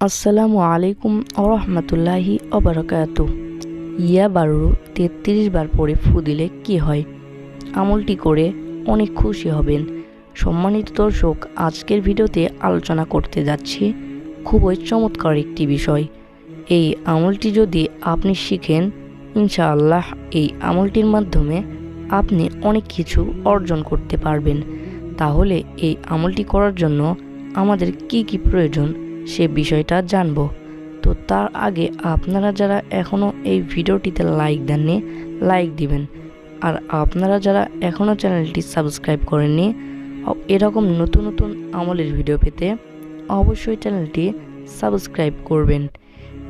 আসসালামু আলাইকুম ওরহমতুল্লাহি ওবারাকাতু। ইয়া বারু 33 বার পরে ফু দিলে কি হয়? আমলটি করে অনেক খুশি হবেন। সম্মানিত দর্শক, আজকের ভিডিওতে আলোচনা করতে যাচ্ছি খুবই চমৎকার একটি বিষয়। এই আমলটি যদি আপনি শিখেন, ইনশাআল্লাহ এই আমলটির মাধ্যমে আপনি অনেক কিছু অর্জন করতে পারবেন। তাহলে এই আমলটি করার জন্য আমাদের কি কি প্রয়োজন সে বিষয়টা জানব। তো তার আগে আপনারা যারা এখনও এই ভিডিওটিতে লাইক দেননি, লাইক দিবেন। আর আপনারা যারা এখনও চ্যানেলটি সাবস্ক্রাইব করেননি, এরকম নতুন নতুন আমলের ভিডিও পেতে অবশ্যই চ্যানেলটি সাবস্ক্রাইব করবেন।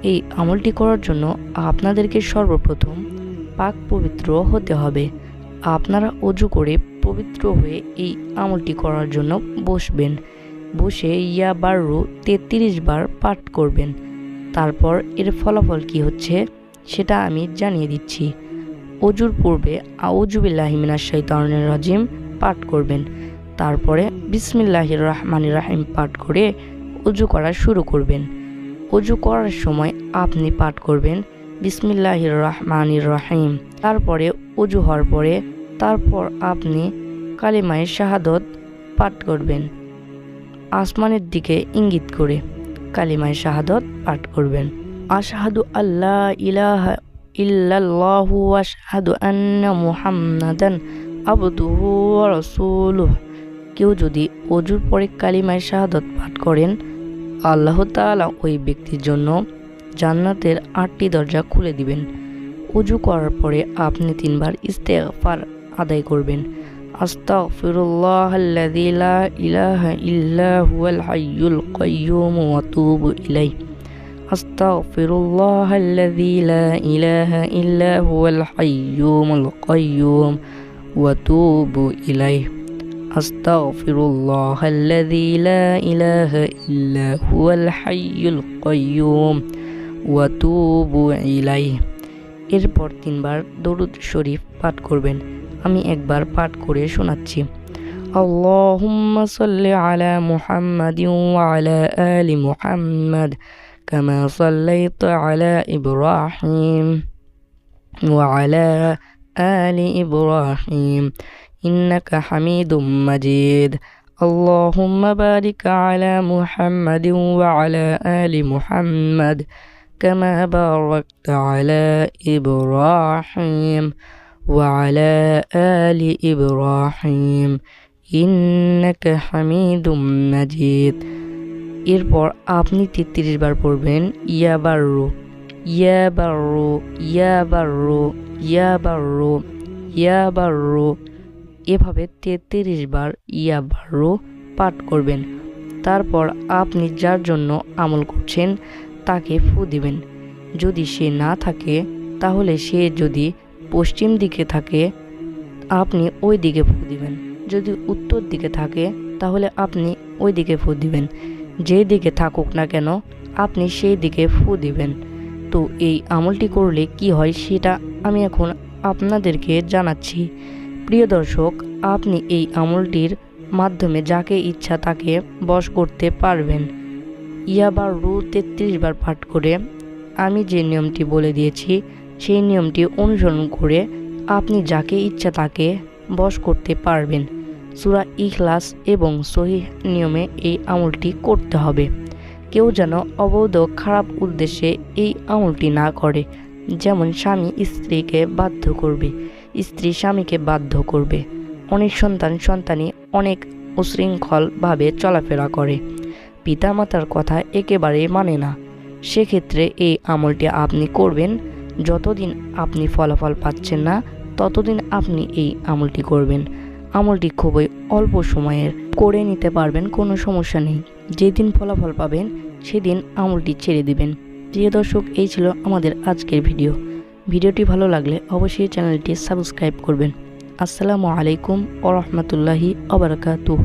এই আমলটি করার জন্য আপনাদেরকে সর্বপ্রথম পাক পবিত্র হতে হবে। আপনারা অজু করে পবিত্র হয়ে এই আমলটি করার জন্য বসবেন। বসে ইয়া বারু 33 বার পাঠ করবেন। তারপর এর ফলাফল কি হচ্ছে সেটা আমি জানিয়ে দিচ্ছি। অজুর পূর্বে আউযু বিল্লাহি মিনাশ শাইতানির রাজিম পাঠ করবেন। তারপরে বিসমিল্লাহির রহমানির রহিম পাঠ করে অজু করা শুরু করবেন। অজু করার সময় আপনি পাঠ করবেন বিসমিল্লাহির রহমানির রহিম। তারপরে অজু হওয়ার পরে আপনি কালিমায়ে শাহাদত পাঠ করবেন। আসমানের দিকে ইঙ্গিত করে কালিমায়ে শাহাদত পাঠ করবেন। আশহাদু আল্লা ইলাহা ইল্লাল্লাহু ওয়া আশহাদু আন্না মুহাম্মাদান আবদুহু ওয়া রাসূলুহু। কেউ যদি অজুর পরে কালিমায়ে শাহাদত পাঠ করেন, আল্লাহ তাআলা ওই ব্যক্তির জন্য জান্নাতের 8টি দরজা খুলে দিবেন। অজু করার পরে আপনি 3 বার ইস্তেগফার আদায় করবেন। আস্তাগফিরুল্লাহাল্লাযী লা ইলাহা ইল্লা হুয়াল হাইয়ুল কাইয়্যুম ওয়া আতুবু ইলাইহি। আস্তাগফিরুল্লাহাল্লাযী লা ইলাহা ইল্লা হুয়াল হাইয়ুল কাইয়্যুম ওয়া আতুবু ইলাইহি। আস্তাগফিরুল্লাহাল্লাযী লা ইলাহা ইল্লা হুয়াল হাইয়ুল কাইয়্যুম ওয়া আতুবু ইলাইহি। এরপর 3 বার দরুদ শরীফ পাঠ করবেন। আমি একবার পাঠ করে শোনাচ্ছি। আল্লাহুম্মা সাল্লি আলা মুহাম্মাদিন ওয়া আলা আলি মুহাম্মাদ কামা সাল্লাইতা আলা ইব্রাহিম ওয়া আলা আলি ইব্রাহিম ইন্নাকা হামিদুম মাজিদ। আল্লাহুম্মা বারিক আলা মুহাম্মাদিন ওয়া আলা আলি মুহাম্মাদ কামা বারাকতা আলা ইব্রাহিম وعلى آل إبراهيم إنك حميد مجيد। এরপর আপনি 33 বার পড়বেন ইয়া বারু ইয়া বারু ইয়া বারু ইয়া বারু ইয়া বারু। এভাবে 33 বার ইয়া বারু পাঠ করবেন। তারপর আপনি যার জন্য আমল করছেন তাকে ফু দিবেন। যদি সে না থাকে, তাহলে সে যদি পশ্চিম দিকে থাকে আপনি ওই দিকে ফু দিবেন। যদি উত্তর দিকে থাকে তাহলে আপনি ওই দিকে ফু দিবেন। যেই দিকে থাকুক না কেন আপনি সেই দিকে ফু দিবেন। তো এই আমলটি করলে কি হয় সেটা আমি এখন আপনাদেরকে জানাচ্ছি। প্রিয় দর্শক, আপনি এই আমলটির মাধ্যমে যাকে ইচ্ছা তাকে বশ করতে পারবেন। ইয়া বারু 33 বার পাঠ করে আমি যে নিয়মটি বলে দিয়েছি সেই নিয়মটি অনুসরণ করে আপনি যাকে ইচ্ছা তাকে বশ করতে পারবেন। সূরা ইখলাস এবং সহিহ নিয়মে এই আমলটি করতে হবে। কেউ যেন অবৈধ খারাপ উদ্দেশ্যে এই আমলটি না করে। যেমন স্বামী স্ত্রীকে বাধ্য করবে, স্ত্রী স্বামীকে বাধ্য করবে। অনেক সন্তানি অনেক উশৃঙ্খলভাবে চলাফেরা করে, পিতামাতার কথা একেবারেই মানে না। সেক্ষেত্রে এই আমলটি আপনি করবেন। যতদিন আপনি ফলাফল পাচ্ছেন না ততদিন আপনি এই আমলটি করবেন। আমলটি খুবই অল্প সময়ের করে নিতে পারবেন, কোনো সমস্যা নেই। যেদিন ফলাফল পাবেন সেদিন আমলটি ছেড়ে দিবেন। প্রিয় দর্শক, এই ছিল আমাদের আজকের ভিডিওটি ভালো লাগলে অবশ্যই চ্যানেলটি সাবস্ক্রাইব করবেন। আসসালামু আলাইকুম ওয়া রাহমাতুল্লাহি ওয়া বারাকাতুহু।